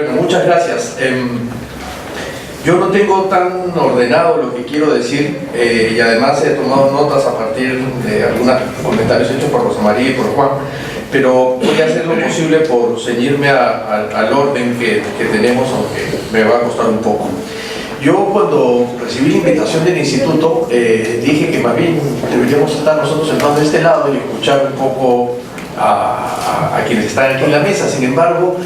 Bueno, muchas gracias. Yo no tengo tan ordenado lo que quiero decir y además he tomado notas a partir de algunos comentarios hechos por Rosa María y por Juan, pero voy a hacer lo posible por ceñirme al orden que tenemos, aunque me va a costar un poco. Yo cuando recibí la invitación del instituto dije que más bien deberíamos estar nosotros sentados de este lado y escuchar un poco a quienes están aquí en la mesa. Sin embargo,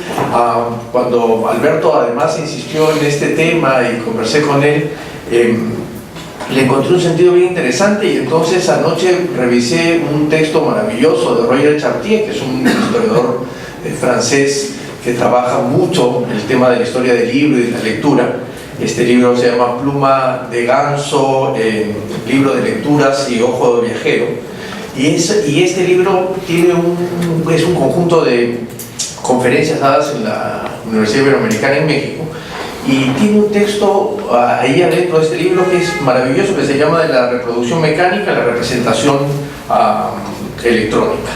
cuando Alberto además insistió en este tema y conversé con él, le encontré un sentido bien interesante y entonces anoche revisé un texto maravilloso de Roger Chartier, que es un historiador francés que trabaja mucho el tema de la historia del libro y de la lectura. Este libro se llama Pluma de Ganso, libro de lecturas y ojo de viajero. Y este libro es un conjunto de conferencias dadas en la Universidad Iberoamericana en México y tiene un texto ahí adentro de este libro que es maravilloso, que se llama de la reproducción mecánica a la representación electrónica.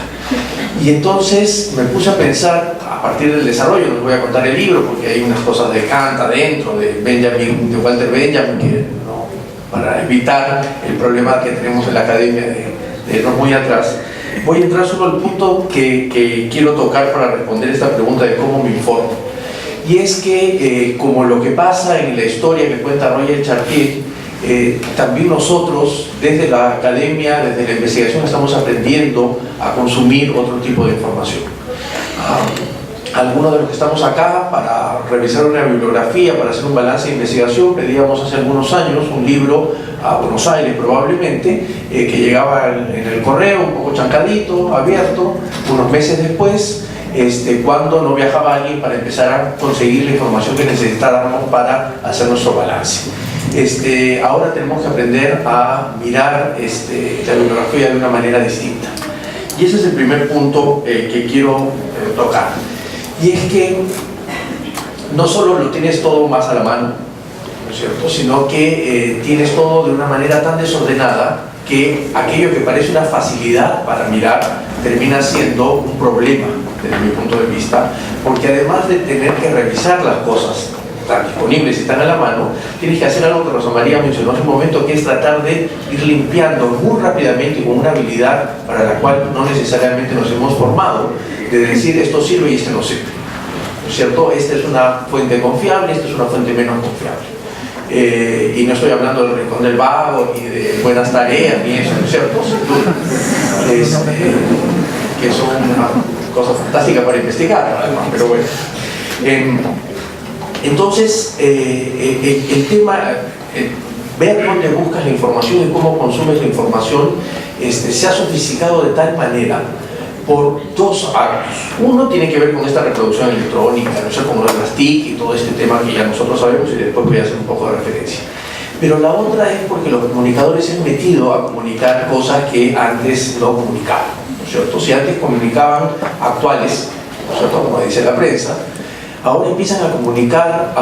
Y entonces me puse a pensar, a partir del desarrollo, no les voy a contar el libro porque hay unas cosas de Kant adentro, de Walter Benjamin, que, ¿no?, para evitar el problema que tenemos en la academia de irnos muy atrás, voy a entrar solo al punto que quiero tocar para responder esta pregunta de cómo me informo. Y es que, como lo que pasa en la historia que cuenta Roger Chartier, también nosotros, desde la academia, desde la investigación, estamos aprendiendo a consumir otro tipo de información. Algunos de los que estamos acá para revisar una bibliografía, para hacer un balance de investigación, pedíamos hace algunos años un libro a Buenos Aires probablemente, que llegaba en el correo, un poco chancadito, abierto, unos meses después, cuando no viajaba alguien para empezar a conseguir la información que necesitábamos para hacer nuestro balance. Ahora tenemos que aprender a mirar la bibliografía de una manera distinta. Y ese es el primer punto que quiero tocar. Y es que no solo lo tienes todo más a la mano, ¿no es cierto?, sino que tienes todo de una manera tan desordenada que aquello que parece una facilidad para mirar termina siendo un problema desde mi punto de vista, porque además de tener que revisar las cosas están disponibles y están a la mano, tienes que hacer algo que Rosa María mencionó hace un momento, que es tratar de ir limpiando muy rápidamente y con una habilidad para la cual no necesariamente nos hemos formado, de decir esto sirve y esto no sirve, ¿no es cierto? Esta es una fuente confiable, esta es una fuente menos confiable. Y no estoy hablando del Rincón del Vago ni de Buenas Tareas ni eso, ¿no es cierto? Que son una cosa fantástica para investigar, además, pero bueno. Entonces, el tema, ver dónde buscas la información y cómo consumes la información, se ha sofisticado de tal manera por dos actos. Uno tiene que ver con esta reproducción electrónica, no sé, como las TIC y todo este tema que ya nosotros sabemos, y después voy a hacer un poco de referencia. Pero la otra es porque los comunicadores se han metido a comunicar cosas que antes no comunicaban, ¿no es cierto? Si antes comunicaban actuales, ¿no es cierto?, como dice la prensa, ahora empiezan a comunicar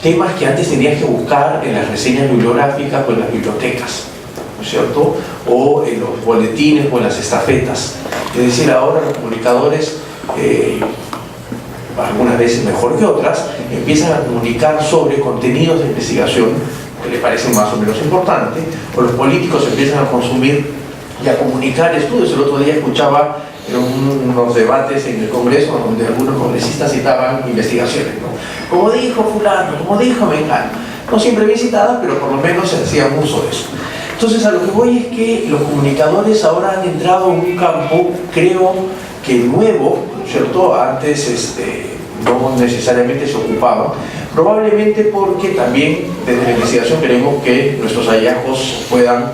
temas que antes tenías que buscar en las reseñas bibliográficas o en las bibliotecas, ¿no es cierto?, o en los boletines o en las estafetas. Es decir, ahora los comunicadores, algunas veces mejor que otras, empiezan a comunicar sobre contenidos de investigación que les parecen más o menos importantes, o los políticos empiezan a consumir y a comunicar estudios. El otro día escuchaba unos debates en el Congreso donde algunos congresistas citaban investigaciones, ¿no?, como dijo fulano, como dijo mengano, no siempre bien citadas, pero por lo menos se hacían uso de eso. Entonces, a lo que voy es que los comunicadores ahora han entrado en un campo, creo que nuevo, ¿no es cierto? Antes no necesariamente se ocupaban, probablemente porque también desde la investigación queremos que nuestros hallazgos puedan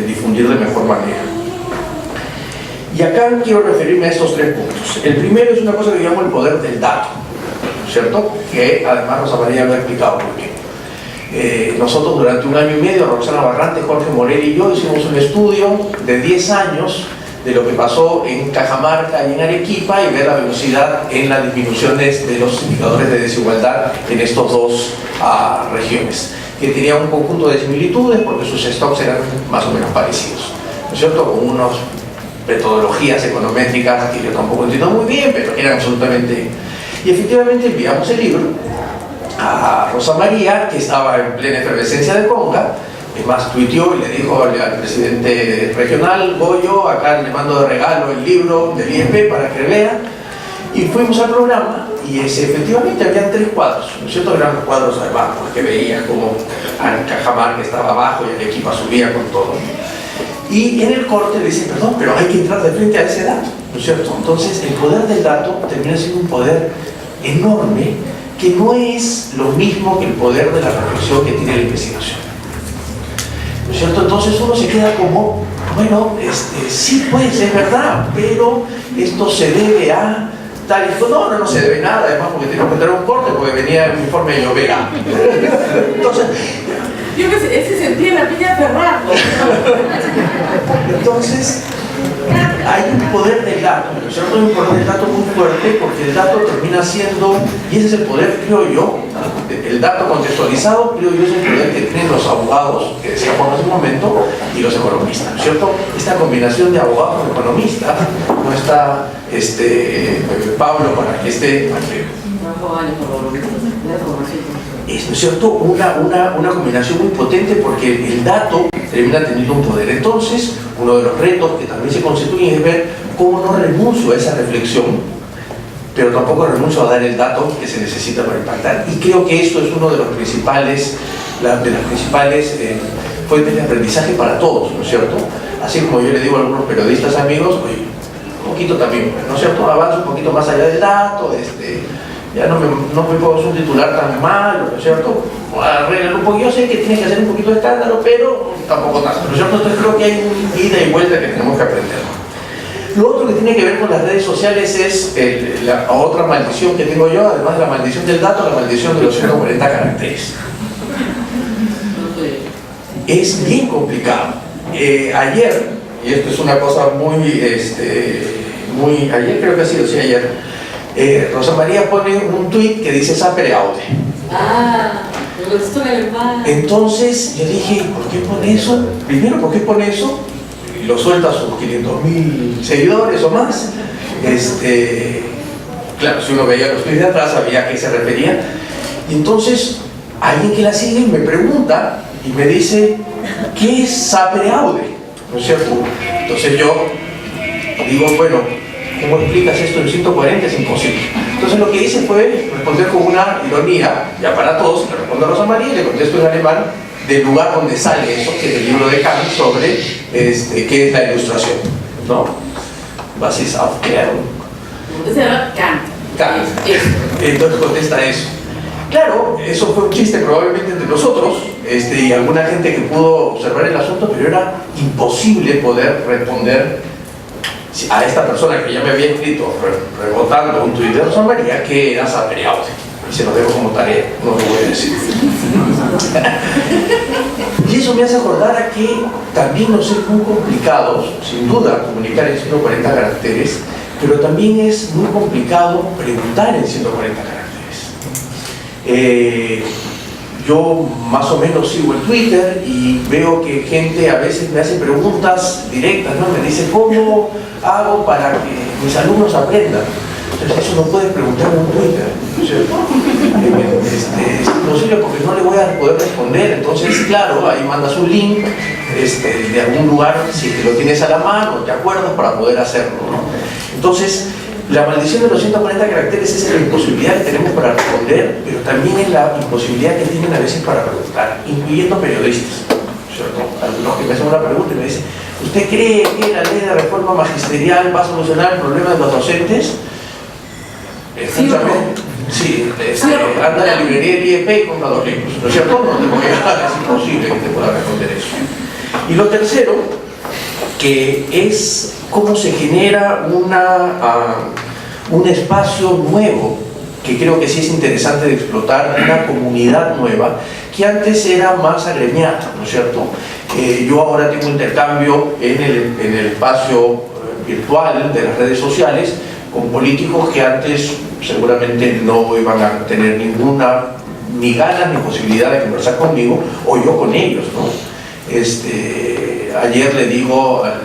difundir de mejor manera. Y acá quiero referirme a estos tres puntos. El primero es una cosa que llamo el poder del dato, ¿no es cierto?, que además Rosa María lo ha explicado muy bien. Nosotros durante un año y medio, Roxana Barrante, Jorge Morel y yo hicimos un estudio de 10 años de lo que pasó en Cajamarca y en Arequipa y ver la velocidad en las disminuciones de los indicadores de desigualdad en estos dos regiones, que tenían un conjunto de similitudes porque sus stocks eran más o menos parecidos, ¿no es cierto?, con unas metodologías econométricas que yo tampoco entiendo muy bien, pero eran absolutamente Y efectivamente enviamos el libro a Rosa María, que estaba en plena efervescencia de Conga. Es más, tuiteó y le dijo al presidente regional, Goyo, acá le mando de regalo el libro del IEP para que vea. Y fuimos al programa y efectivamente había 3 cuadros, ¿no es cierto? Eran los cuadros abajo, que veía como Cajamarca estaba abajo y el equipo subía con todo. Y en el corte le dice, perdón, pero hay que entrar de frente a ese dato, ¿no es cierto? Entonces el poder del dato termina siendo un poder enorme que no es lo mismo que el poder de la reflexión que tiene la investigación, ¿no es cierto? Entonces uno se queda como, bueno, sí, pues es verdad, pero esto se debe a tal y fue. No se debe nada, además porque tenemos que entrar un corte porque venía el informe de Llovera. Entonces, yo que ese sentía la piña Ferrando. Entonces, hay un poder del dato, ¿no es cierto? Hay un poder del dato muy fuerte porque el dato termina siendo, y ese es el poder, creo yo, el dato contextualizado, creo yo, es el poder que tienen los abogados, que decíamos hace un momento, y los economistas, ¿no es cierto? Esta combinación de abogados y economistas, no está Pablo para que esté aquí. Es, ¿no es cierto?, una combinación muy potente porque el dato termina teniendo un poder. Entonces, uno de los retos que también se constituye es ver cómo no renuncio a esa reflexión, pero tampoco renuncio a dar el dato que se necesita para impactar. Y creo que esto es uno de los principales, las principales fuentes de aprendizaje para todos, ¿no es cierto? Así como yo le digo a algunos periodistas amigos, oye, un poquito también, ¿no es cierto?, avanza un poquito más allá del dato, ya no me puedo hacer un titular tan malo, ¿no es cierto? Arreglar un poquito, yo sé que tienes que hacer un poquito de escándalo, pero tampoco tanto, ¿no es cierto? Entonces creo que hay un ida y vuelta que tenemos que aprender. Lo otro que tiene que ver con las redes sociales es la otra maldición que tengo yo, además de la maldición del dato, la maldición de los 140 caracteres. Es bien complicado. Ayer, y esto es una cosa ayer creo que ha sido, sí, ayer, Rosa María pone un tuit que dice Sapere Aude. Entonces yo dije, ¿por qué pone eso? Primero, ¿por qué pone eso? Y lo suelta a sus 500.000 seguidores o más. Claro, si uno veía los tuits de atrás sabía a qué se refería. Y entonces alguien que la sigue me pregunta y me dice, ¿qué es Sapere Aude? ¿No es cierto? Entonces yo digo, bueno, ¿cómo explicas esto en 140? Es imposible. Entonces lo que hice fue responder con una ironía, ya para todos, le respondo a Rosa María y le contesto en alemán del lugar donde sale eso, que es el libro de Kant sobre qué es la ilustración, ¿no? Was ist Aufklärung? Entonces era Kant. Kant. Entonces contesta eso. Claro, eso fue un chiste probablemente entre nosotros y alguna gente que pudo observar el asunto, pero era imposible poder responder a esta persona que ya me había escrito rebotando un tuit de Rosa María que era Sapere Aude. Y se lo dejo como tarea, no lo voy a decir. Y eso me hace acordar a que también nos es muy complicado, sin duda, comunicar en 140 caracteres, pero también es muy complicado preguntar en 140 caracteres. Yo más o menos sigo el Twitter y veo que gente a veces me hace preguntas directas, ¿no? Me dice, ¿cómo hago para que mis alumnos aprendan? Entonces eso no puedes preguntar en un Twitter, ¿no es cierto? Es imposible porque no le voy a poder responder. Entonces, claro, ahí mandas un link de algún lugar, si te lo tienes a la mano, te acuerdas para poder hacerlo, ¿no? Entonces, la maldición de los 140 caracteres es la imposibilidad que tenemos para responder, pero también es la imposibilidad que tienen a veces para preguntar, incluyendo periodistas, ¿cierto? Algunos que me hacen una pregunta y me dicen, ¿usted cree que la ley de reforma magisterial va a solucionar el problema de los docentes? Sí, anda a la librería del IEP y compra 2 libros, ¿no es cierto? No te voy a, es imposible que te pueda responder eso. Y lo tercero, que es cómo se genera un espacio nuevo, que creo que sí es interesante de explotar, una comunidad nueva, que antes era más agremiada, ¿no es cierto? Yo ahora tengo intercambio en el espacio virtual de las redes sociales con políticos que antes seguramente no iban a tener ni ganas ni posibilidad de conversar conmigo, o yo con ellos, ¿no? Ayer le digo al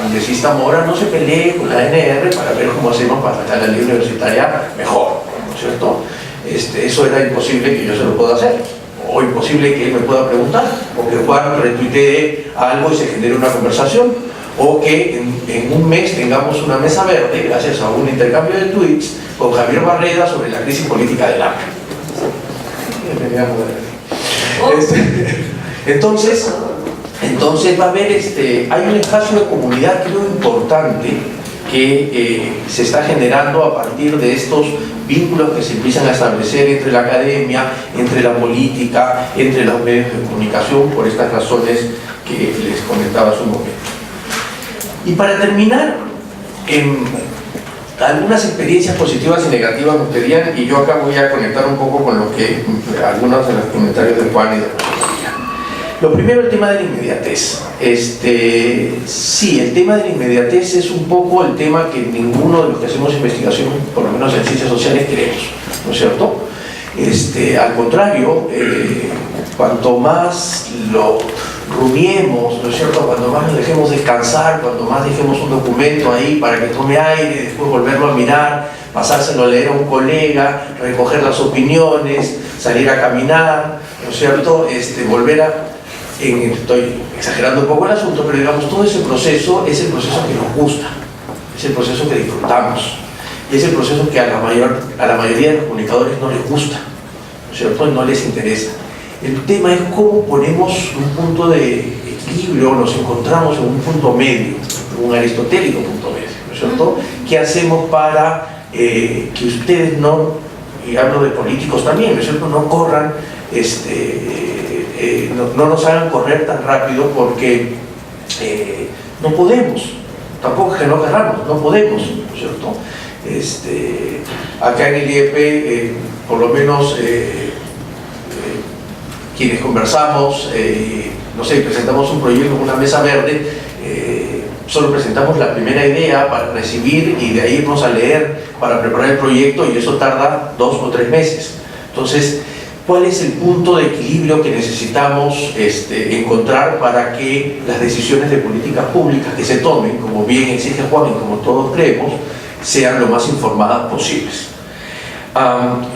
congresista Mora, no se pelee con la ANR para ver cómo hacemos para sacar la ley universitaria mejor. cierto? Eso era imposible que yo se lo pueda hacer, o imposible que él me pueda preguntar, o que Juan retuitee algo y se genere una conversación, o que en un mes tengamos una mesa verde gracias a un intercambio de tweets con Javier Barreda sobre la crisis política del hambre. Entonces va a haber, hay un espacio de comunidad, creo, importante que se está generando a partir de estos vínculos que se empiezan a establecer entre la academia, entre la política, entre los medios de comunicación, por estas razones que les comentaba hace un momento. Y para terminar, algunas experiencias positivas y negativas nos pedían, y yo acá voy a conectar un poco con lo que algunos de los comentarios de Juan y de María. Lo primero, el tema de la inmediatez. Sí, el tema de la inmediatez es un poco el tema que ninguno de los que hacemos investigación, por lo menos en ciencias sociales, queremos, ¿no es cierto? Al contrario, cuanto más lo rumiemos, ¿no es cierto? Cuando más nos dejemos descansar, cuando más dejemos un documento ahí para que tome aire, después volverlo a mirar, pasárselo a leer a un colega, recoger las opiniones, salir a caminar, ¿no es cierto? Volver a... estoy exagerando un poco el asunto, pero digamos, todo ese proceso es el proceso que nos gusta, es el proceso que disfrutamos, y es el proceso que a la mayoría de los comunicadores no les gusta, ¿no es cierto? No les interesa. El tema es cómo ponemos un punto de equilibrio, nos encontramos en un punto medio, un aristotélico punto medio, ¿no es cierto? ¿Qué hacemos para que ustedes no, y hablo de políticos también, ¿no es cierto?, no corran, no nos hagan correr tan rápido porque no podemos, tampoco es que no queramos, no podemos, ¿no es cierto? Acá en el IEP, por lo menos quienes conversamos, no sé, presentamos un proyecto en una mesa verde, solo presentamos la primera idea para recibir y de ahí irnos a leer para preparar el proyecto, y eso tarda 2 o 3 meses. Entonces, ¿cuál es el punto de equilibrio que necesitamos encontrar para que las decisiones de políticas públicas que se tomen, como bien exige Juan y como todos creemos, sean lo más informadas posibles?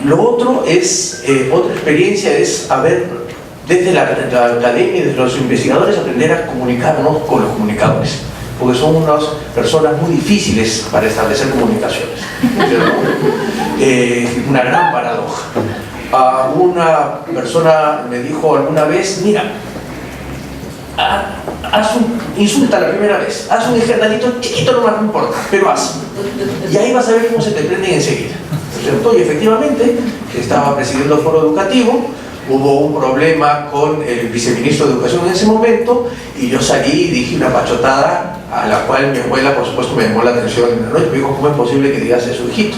Lo otro es, otra experiencia es desde la academia, desde los investigadores, aprender a comunicarnos con los comunicadores, porque son unas personas muy difíciles para establecer comunicaciones, una gran paradoja. Una persona me dijo alguna vez, mira, insulta la primera vez, haz un ejernalito chiquito, no importa, pero haz, y ahí vas a ver cómo se te prenden enseguida, ¿no es cierto? Y efectivamente, estaba presidiendo el foro educativo, hubo un problema con el viceministro de Educación en ese momento, y yo salí y dije una pachotada a la cual mi abuela, por supuesto, me llamó la atención en la noche. Me dijo, ¿cómo es posible que digas eso, hijito?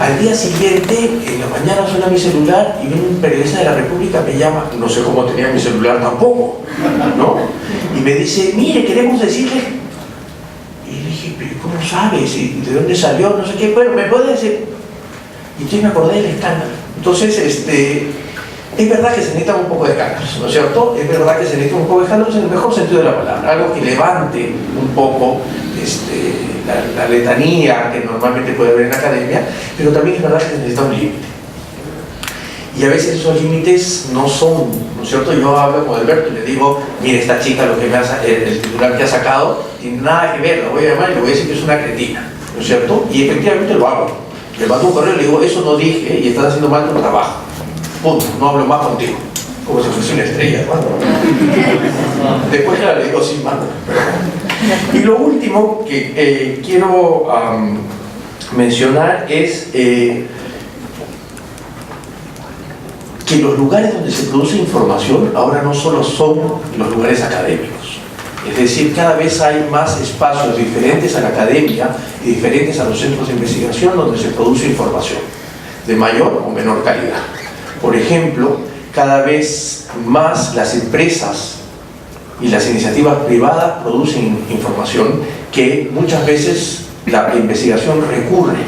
Al día siguiente, en la mañana, suena mi celular y viene un periodista de la República, me llama, no sé cómo tenía mi celular tampoco, ¿no? Y me dice, mire, queremos decirle. Y le dije, ¿pero cómo sabes? ¿Y de dónde salió? No sé qué. Bueno, ¿me puede decir? Y entonces me acordé del escándalo. Entonces, es verdad que se necesita un poco de escándalos, ¿no es cierto? Es verdad que se necesita un poco de escándalos en el mejor sentido de la palabra, algo que levante un poco la letanía que normalmente puede haber en la academia, pero también es verdad que se necesita un límite. Y a veces esos límites no son, ¿no es cierto? Yo hablo con Alberto y le digo, mire, esta chica, lo que el titular que ha sacado, tiene nada que ver, la voy a llamar y le voy a decir que es una cretina, ¿no es cierto? Y efectivamente lo hago. Le mando un correo y le digo, eso no dije y estás haciendo mal tu trabajo. Punto, no hablo más contigo. Como si fuese una estrella, ¿no? Después ya le digo, sí, mando. Y lo último que quiero mencionar es que los lugares donde se produce información ahora no solo son los lugares académicos. Es decir, cada vez hay más espacios diferentes a la academia y diferentes a los centros de investigación donde se produce información, de mayor o menor calidad. Por ejemplo, cada vez más las empresas y las iniciativas privadas producen información que muchas veces la investigación recurre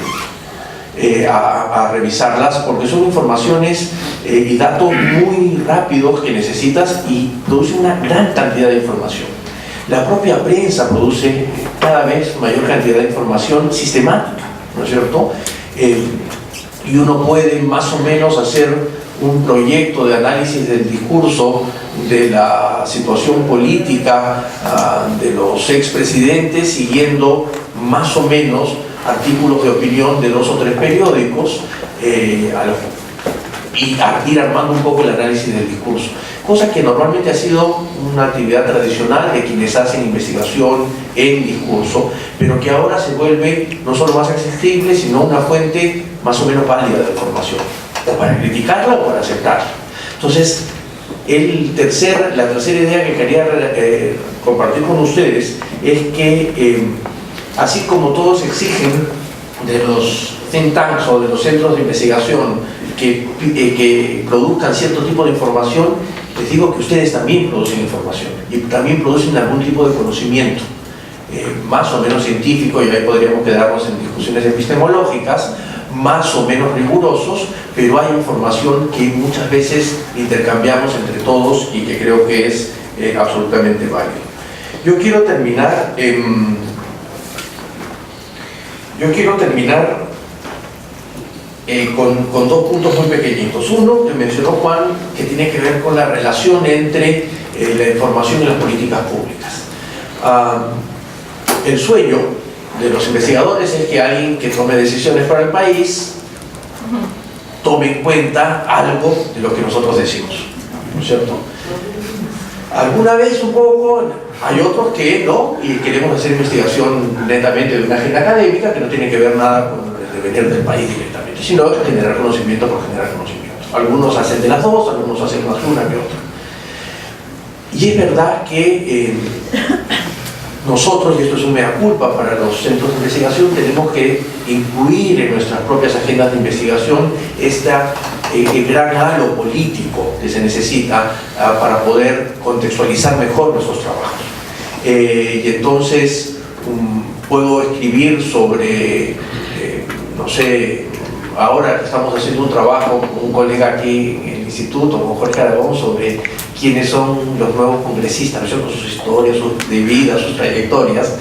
a revisarlas porque son informaciones y datos muy rápidos que necesitas y producen una gran cantidad de información. La propia prensa produce cada vez mayor cantidad de información sistemática, ¿no es cierto? y uno puede más o menos hacer un proyecto de análisis del discurso, de la situación política de los expresidentes, siguiendo más o menos artículos de opinión de 2 o 3 periódicos, y ir armando un poco el análisis del discurso, cosa que normalmente ha sido una actividad tradicional de quienes hacen investigación en discurso, pero que ahora se vuelve no solo más accesible, sino una fuente más o menos válida de información, o para criticarla o para aceptarla. Entonces, la tercera idea que quería compartir con ustedes es que así como todos exigen de los think tanks o de los centros de investigación que produzcan cierto tipo de información, les digo que ustedes también producen información y también producen algún tipo de conocimiento, más o menos científico, y ahí podríamos quedarnos en discusiones epistemológicas, más o menos rigurosos, pero hay información que muchas veces intercambiamos entre todos y que creo que es absolutamente válido. Yo quiero terminar con 2 puntos muy pequeñitos. Uno, que mencionó Juan, que tiene que ver con la relación entre la información y las políticas públicas. El sueño de los investigadores es que alguien que tome decisiones para el país tome en cuenta algo de lo que nosotros decimos, ¿no es cierto? Alguna vez un poco, hay otros que no, y queremos hacer investigación netamente de una agenda académica que no tiene que ver nada con el devenir del país directamente, sino generar conocimiento por generar conocimiento. Algunos hacen de las dos, algunos hacen más una que otra. Y es verdad que nosotros, y esto es un mea culpa para los centros de investigación, tenemos que incluir en nuestras propias agendas de investigación el gran halo político que se necesita para poder contextualizar mejor nuestros trabajos. Y entonces puedo escribir sobre, no sé, ahora que estamos haciendo un trabajo con un colega aquí en el instituto, con Jorge Aragón, sobre quiénes son los nuevos congresistas, ¿no es cierto? Sus historias, sus de vida, sus trayectorias.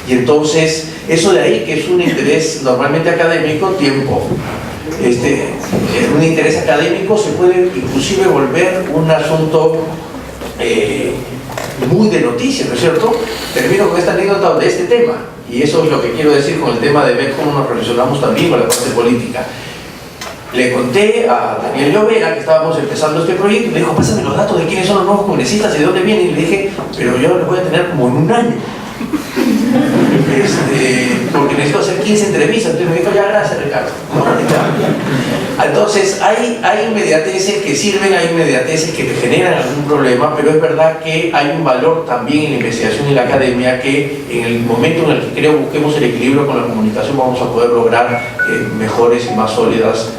Y entonces, eso de ahí, que es un interés normalmente académico, tiempo. Un interés académico se puede inclusive volver un asunto muy de noticias, ¿no es cierto? Termino con esta anécdota de este tema, y eso es lo que quiero decir con el tema de ver cómo nos relacionamos también con la parte política. Le conté a Daniel Llovera que estábamos empezando este proyecto y me dijo, pásame los datos de quiénes son los nuevos congresistas y de dónde vienen, y le dije, pero yo los voy a tener como en un año. Porque necesito hacer 15 entrevistas. Entonces me dijo, ya, gracias Ricardo. Entonces hay inmediateces que sirven, hay inmediateces que te generan algún problema, pero es verdad que hay un valor también en la investigación y la academia, que en el momento en el que creo busquemos el equilibrio con la comunicación vamos a poder lograr mejores y más sólidas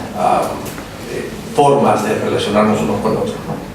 formas de relacionarnos unos con otros, ¿no?